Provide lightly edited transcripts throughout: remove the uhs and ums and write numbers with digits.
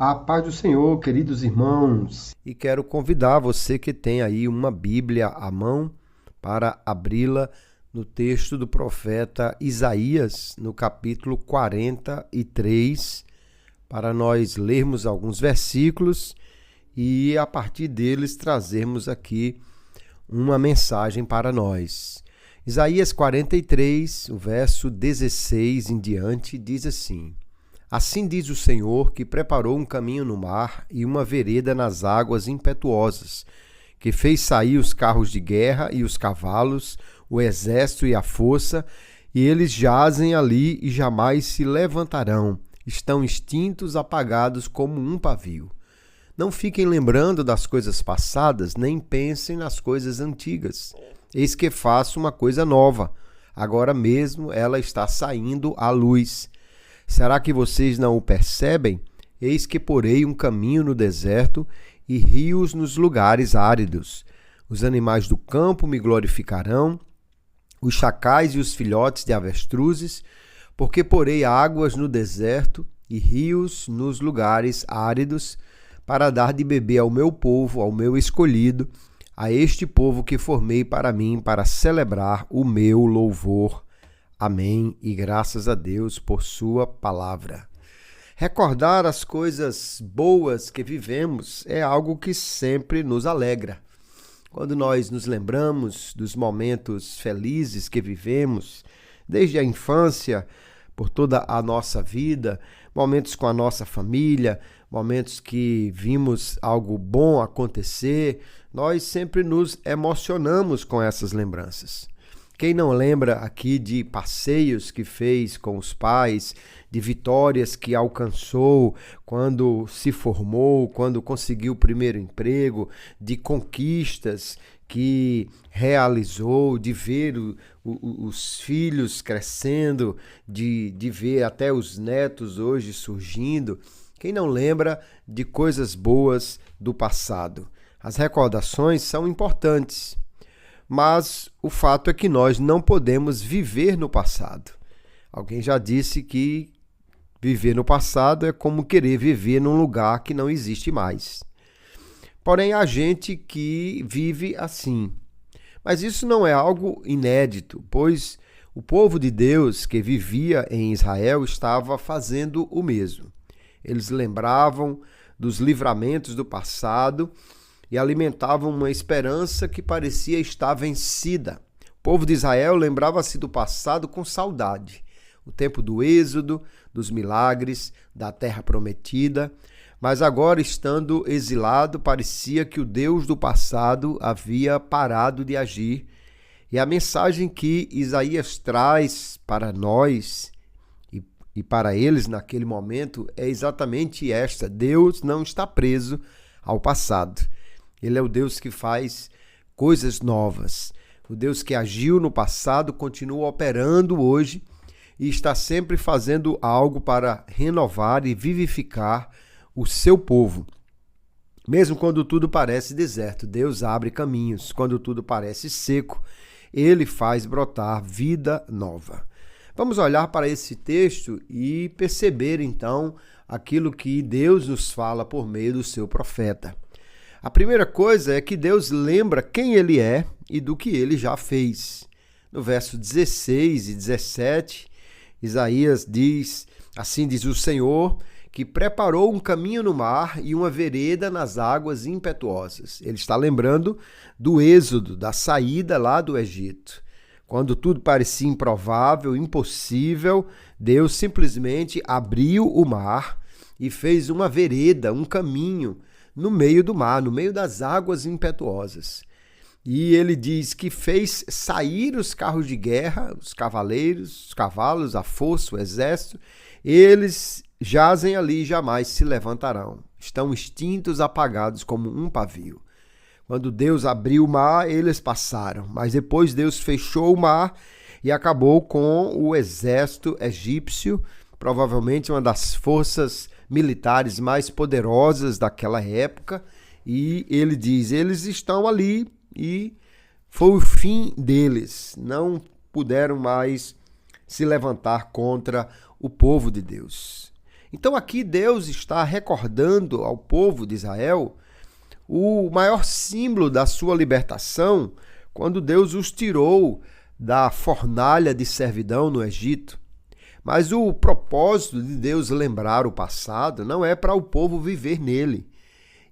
A paz do Senhor, queridos irmãos. E quero convidar você que tem aí uma Bíblia à mão para abri-la no texto do profeta Isaías, no capítulo 43, para nós lermos alguns versículos e a partir deles trazermos aqui uma mensagem para nós. Isaías 43, o verso 16 em diante, diz assim: Assim diz o Senhor, que preparou um caminho no mar e uma vereda nas águas impetuosas, que fez sair os carros de guerra e os cavalos, o exército e a força, e eles jazem ali e jamais se levantarão, estão extintos, apagados como um pavio. Não fiquem lembrando das coisas passadas, nem pensem nas coisas antigas. Eis que faço uma coisa nova, agora mesmo ela está saindo à luz. Será que vocês não o percebem? Eis que porei um caminho no deserto e rios nos lugares áridos. Os animais do campo me glorificarão, os chacais e os filhotes de avestruzes, porque porei águas no deserto e rios nos lugares áridos, para dar de beber ao meu povo, ao meu escolhido, a este povo que formei para mim, para celebrar o meu louvor. Amém, e graças a Deus por sua palavra. Recordar as coisas boas que vivemos é algo que sempre nos alegra. Quando nós nos lembramos dos momentos felizes que vivemos, desde a infância, por toda a nossa vida, momentos com a nossa família, momentos que vimos algo bom acontecer, nós sempre nos emocionamos com essas lembranças. Quem não lembra aqui de passeios que fez com os pais, de vitórias que alcançou quando se formou, quando conseguiu o primeiro emprego, de conquistas que realizou, de ver os filhos crescendo, de ver até os netos hoje surgindo? Quem não lembra de coisas boas do passado? As recordações são importantes. Mas o fato é que nós não podemos viver no passado. Alguém já disse que viver no passado é como querer viver num lugar que não existe mais. Porém, há gente que vive assim. Mas isso não é algo inédito, pois o povo de Deus que vivia em Israel estava fazendo o mesmo. Eles lembravam dos livramentos do passado e alimentavam uma esperança que parecia estar vencida. O povo de Israel lembrava-se do passado com saudade. O tempo do êxodo, dos milagres, da terra prometida. Mas agora, estando exilado, parecia que o Deus do passado havia parado de agir. E a mensagem que Isaías traz para nós e para eles naquele momento é exatamente esta: Deus não está preso ao passado. Ele é o Deus que faz coisas novas. O Deus que agiu no passado continua operando hoje e está sempre fazendo algo para renovar e vivificar o seu povo. Mesmo quando tudo parece deserto, Deus abre caminhos. Quando tudo parece seco, Ele faz brotar vida nova. Vamos olhar para esse texto e perceber então aquilo que Deus nos fala por meio do seu profeta. A primeira coisa é que Deus lembra quem Ele é e do que Ele já fez. No verso 16 e 17, Isaías diz: Assim diz o Senhor, que preparou um caminho no mar e uma vereda nas águas impetuosas. Ele está lembrando do êxodo, da saída lá do Egito. Quando tudo parecia improvável, impossível, Deus simplesmente abriu o mar e fez uma vereda, um caminho, no meio do mar, no meio das águas impetuosas. E ele diz que fez sair os carros de guerra, os cavaleiros, os cavalos, a força, o exército. Eles jazem ali e jamais se levantarão. Estão extintos, apagados como um pavio. Quando Deus abriu o mar, eles passaram. Mas depois Deus fechou o mar e acabou com o exército egípcio, provavelmente uma das forças militares mais poderosas daquela época, e ele diz: eles estão ali e foi o fim deles, não puderam mais se levantar contra o povo de Deus. Então aqui Deus está recordando ao povo de Israel o maior símbolo da sua libertação, quando Deus os tirou da fornalha de servidão no Egito. Mas o propósito de Deus lembrar o passado não é para o povo viver nele,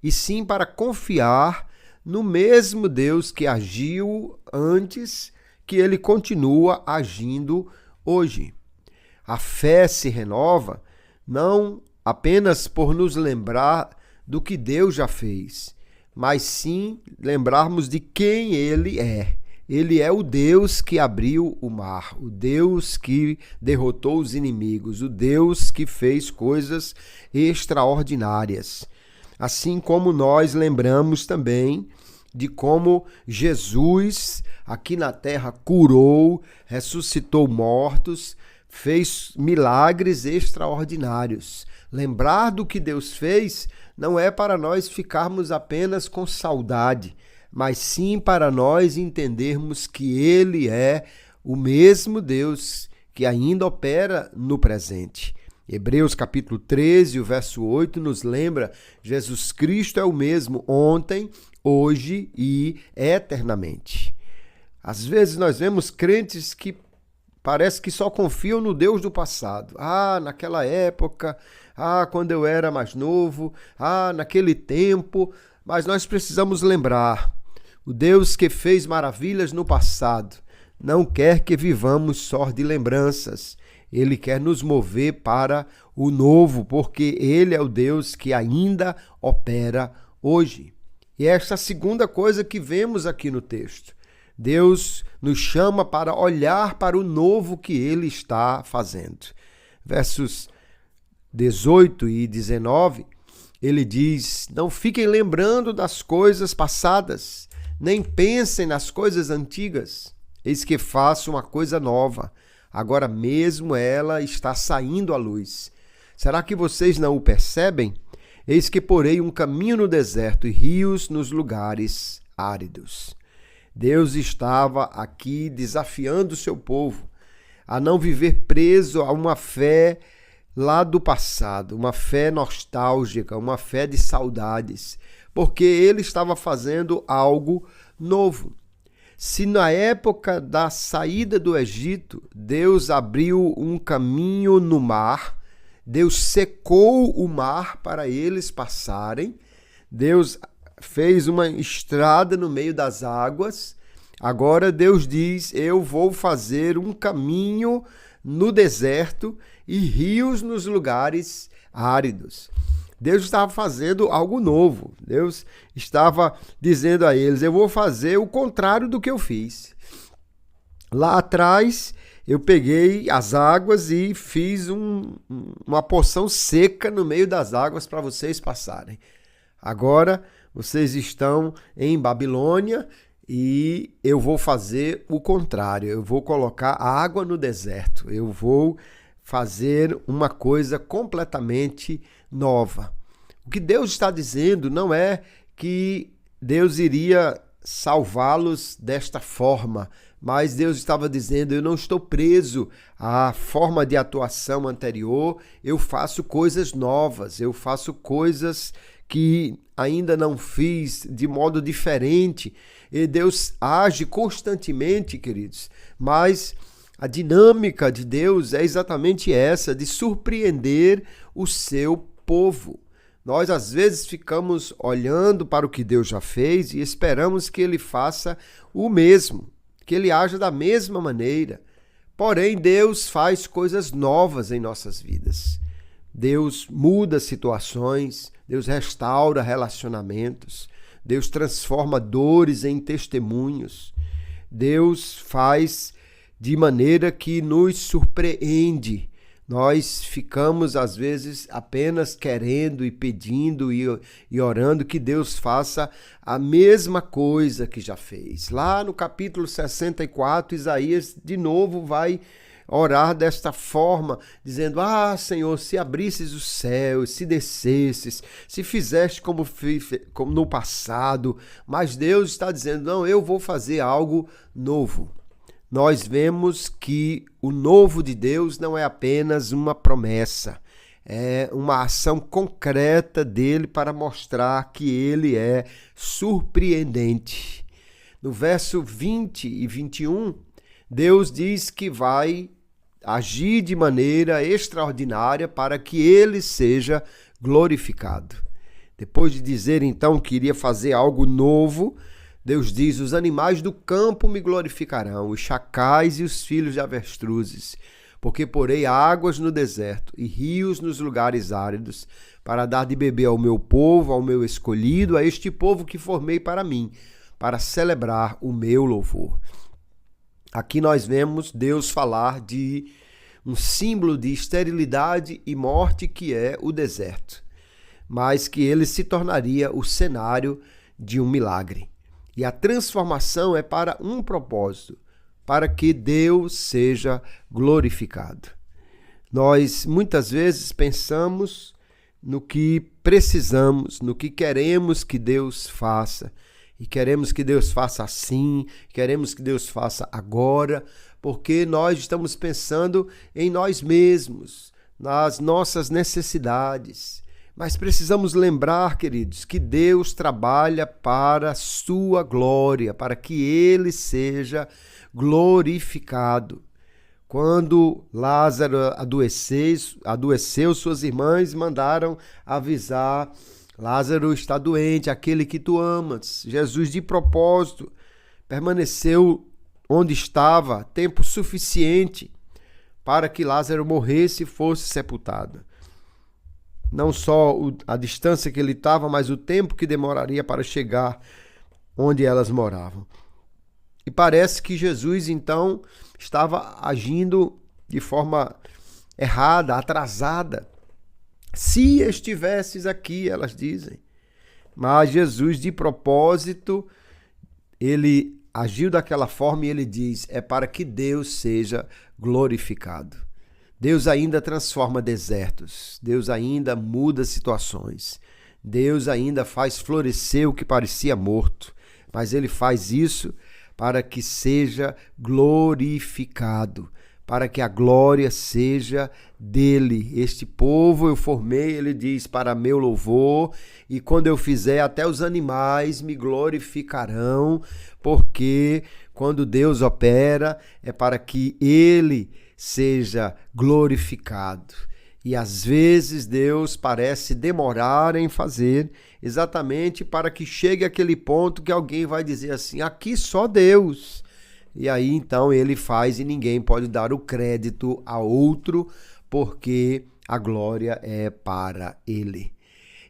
e sim para confiar no mesmo Deus que agiu antes, que ele continua agindo hoje. A fé se renova não apenas por nos lembrar do que Deus já fez, mas sim lembrarmos de quem ele é. Ele é o Deus que abriu o mar, o Deus que derrotou os inimigos, o Deus que fez coisas extraordinárias. Assim como nós lembramos também de como Jesus aqui na terra curou, ressuscitou mortos, fez milagres extraordinários. Lembrar do que Deus fez não é para nós ficarmos apenas com saudade, mas sim para nós entendermos que Ele é o mesmo Deus que ainda opera no presente. Hebreus capítulo 13, o verso 8 nos lembra: Jesus Cristo é o mesmo ontem, hoje e eternamente. Às vezes nós vemos crentes que parece que só confiam no Deus do passado. Naquela época, quando eu era mais novo, naquele tempo. Mas nós precisamos lembrar: o Deus que fez maravilhas no passado não quer que vivamos só de lembranças. Ele quer nos mover para o novo, porque Ele é o Deus que ainda opera hoje. E esta segunda coisa que vemos aqui no texto. Deus nos chama para olhar para o novo que Ele está fazendo. Versos 18 e 19, ele diz: não fiquem lembrando das coisas passadas, nem pensem nas coisas antigas. Eis que faço uma coisa nova. Agora mesmo ela está saindo à luz. Será que vocês não o percebem? Eis que porei um caminho no deserto e rios nos lugares áridos. Deus estava aqui desafiando o seu povo a não viver preso a uma fé lá do passado, uma fé nostálgica, uma fé de saudades, porque ele estava fazendo algo novo. Se na época da saída do Egito, Deus abriu um caminho no mar, Deus secou o mar para eles passarem, Deus fez uma estrada no meio das águas. Agora Deus diz: eu vou fazer um caminho no deserto e rios nos lugares áridos. Deus estava fazendo algo novo. Deus estava dizendo a eles: eu vou fazer o contrário do que eu fiz. Lá atrás, eu peguei as águas e fiz uma porção seca no meio das águas para vocês passarem. Agora, vocês estão em Babilônia e eu vou fazer o contrário. Eu vou colocar a água no deserto. Eu vou fazer uma coisa completamente nova. O que Deus está dizendo não é que Deus iria salvá-los desta forma, mas Deus estava dizendo: eu não estou preso à forma de atuação anterior, eu faço coisas novas, eu faço coisas que ainda não fiz de modo diferente. E Deus age constantemente, queridos, mas a dinâmica de Deus é exatamente essa, de surpreender o seu povo. Nós, às vezes, ficamos olhando para o que Deus já fez e esperamos que Ele faça o mesmo, que Ele haja da mesma maneira. Porém, Deus faz coisas novas em nossas vidas. Deus muda situações, Deus restaura relacionamentos, Deus transforma dores em testemunhos. Deus faz de maneira que nos surpreende. Nós ficamos, às vezes, apenas querendo e pedindo e orando que Deus faça a mesma coisa que já fez. Lá no capítulo 64, Isaías de novo vai orar desta forma, dizendo: Senhor, se abrisses os céus, se descesses, se fizeste como no passado. Mas Deus está dizendo: não, eu vou fazer algo novo. Nós vemos que o novo de Deus não é apenas uma promessa, é uma ação concreta dele para mostrar que ele é surpreendente. No verso 20 e 21, Deus diz que vai agir de maneira extraordinária para que ele seja glorificado. Depois de dizer então que iria fazer algo novo, Deus diz: os animais do campo me glorificarão, os chacais e os filhos de avestruzes, porque porei águas no deserto e rios nos lugares áridos, para dar de beber ao meu povo, ao meu escolhido, a este povo que formei para mim, para celebrar o meu louvor. Aqui nós vemos Deus falar de um símbolo de esterilidade e morte que é o deserto, mas que ele se tornaria o cenário de um milagre. E a transformação é para um propósito, para que Deus seja glorificado. Nós muitas vezes pensamos no que precisamos, no que queremos que Deus faça. E queremos que Deus faça assim, queremos que Deus faça agora, porque nós estamos pensando em nós mesmos, nas nossas necessidades. Mas precisamos lembrar, queridos, que Deus trabalha para a sua glória, para que ele seja glorificado. Quando Lázaro adoeceu, suas irmãs mandaram avisar: Lázaro está doente, aquele que tu amas. Jesus, de propósito, permaneceu onde estava tempo suficiente para que Lázaro morresse e fosse sepultado. Não só a distância que ele estava, mas o tempo que demoraria para chegar onde elas moravam. E parece que Jesus, então, estava agindo de forma errada, atrasada. Se estivesses aqui, elas dizem. Mas Jesus, de propósito, ele agiu daquela forma e ele diz: é para que Deus seja glorificado. Deus ainda transforma desertos, Deus ainda muda situações, Deus ainda faz florescer o que parecia morto, mas ele faz isso para que seja glorificado, para que a glória seja dele. Este povo eu formei, ele diz, para meu louvor, e quando eu fizer, até os animais me glorificarão, porque quando Deus opera, é para que ele seja glorificado. E às vezes Deus parece demorar em fazer, exatamente para que chegue aquele ponto que alguém vai dizer assim: aqui só Deus. E aí então ele faz e ninguém pode dar o crédito a outro, porque a glória é para ele.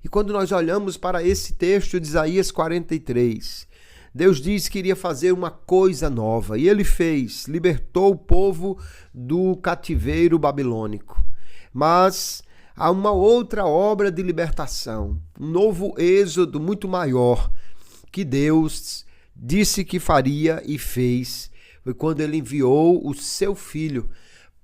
E quando nós olhamos para esse texto de Isaías 43, Deus diz que iria fazer uma coisa nova, e ele fez, libertou o povo do cativeiro babilônico. Mas há uma outra obra de libertação, um novo êxodo muito maior, que Deus disse que faria e fez. Foi quando ele enviou o seu Filho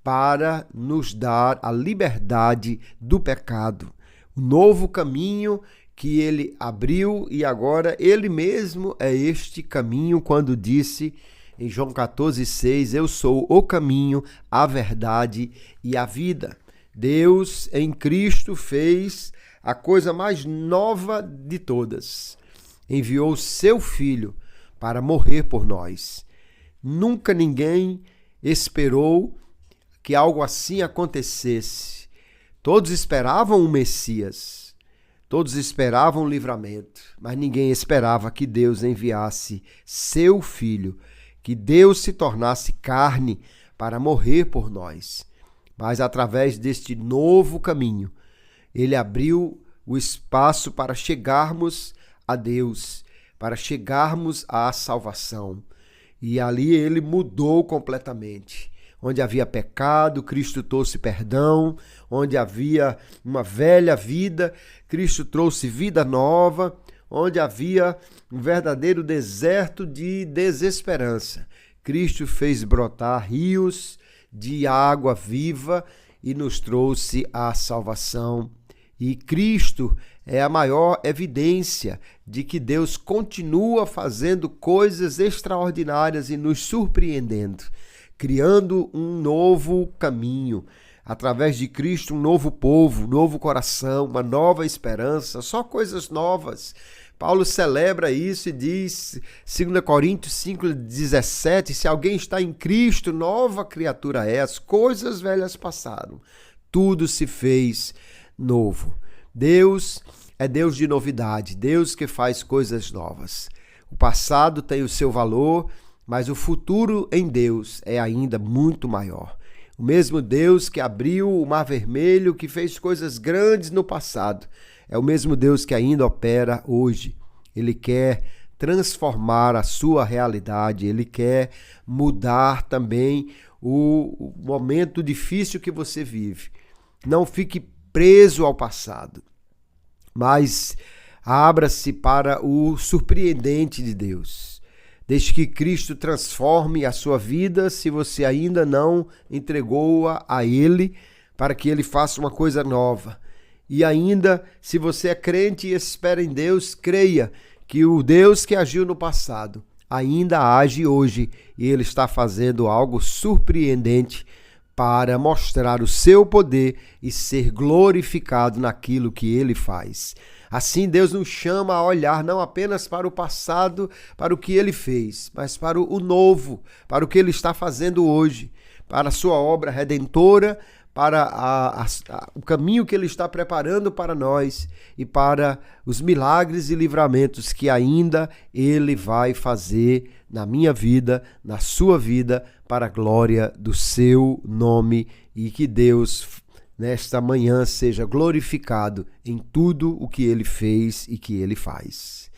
para nos dar a liberdade do pecado, um novo caminho que ele abriu, e agora ele mesmo é este caminho, quando disse em João 14,6, eu sou o caminho, a verdade e a vida. Deus em Cristo fez a coisa mais nova de todas. Enviou o seu Filho para morrer por nós. Nunca ninguém esperou que algo assim acontecesse. Todos esperavam um Messias. Todos esperavam livramento, mas ninguém esperava que Deus enviasse seu Filho, que Deus se tornasse carne para morrer por nós. Mas através deste novo caminho, ele abriu o espaço para chegarmos a Deus, para chegarmos à salvação. E ali ele mudou completamente. Onde havia pecado, Cristo trouxe perdão. Onde havia uma velha vida, Cristo trouxe vida nova. Onde havia um verdadeiro deserto de desesperança, Cristo fez brotar rios de água viva e nos trouxe a salvação. E Cristo é a maior evidência de que Deus continua fazendo coisas extraordinárias e nos surpreendendo, criando um novo caminho, através de Cristo, um novo povo, um novo coração, uma nova esperança, só coisas novas. Paulo celebra isso e diz, 2 Coríntios 5,17, se alguém está em Cristo, nova criatura é, as coisas velhas passaram, tudo se fez novo. Deus é Deus de novidade, Deus que faz coisas novas. O passado tem o seu valor, mas o futuro em Deus é ainda muito maior. O mesmo Deus que abriu o Mar Vermelho, que fez coisas grandes no passado, é o mesmo Deus que ainda opera hoje. Ele quer transformar a sua realidade, ele quer mudar também o momento difícil que você vive. Não fique preso ao passado, mas abra-se para o surpreendente de Deus. Deixe que Cristo transforme a sua vida, se você ainda não entregou-a a Ele, para que Ele faça uma coisa nova. E ainda, se você é crente e espera em Deus, creia que o Deus que agiu no passado ainda age hoje e Ele está fazendo algo surpreendente para mostrar o seu poder e ser glorificado naquilo que Ele faz. Assim, Deus nos chama a olhar não apenas para o passado, para o que Ele fez, mas para o novo, para o que Ele está fazendo hoje, para a sua obra redentora, para o caminho que Ele está preparando para nós e para os milagres e livramentos que ainda Ele vai fazer na minha vida, na sua vida, para a glória do seu nome, e que Deus, nesta manhã, seja glorificado em tudo o que Ele fez e que Ele faz.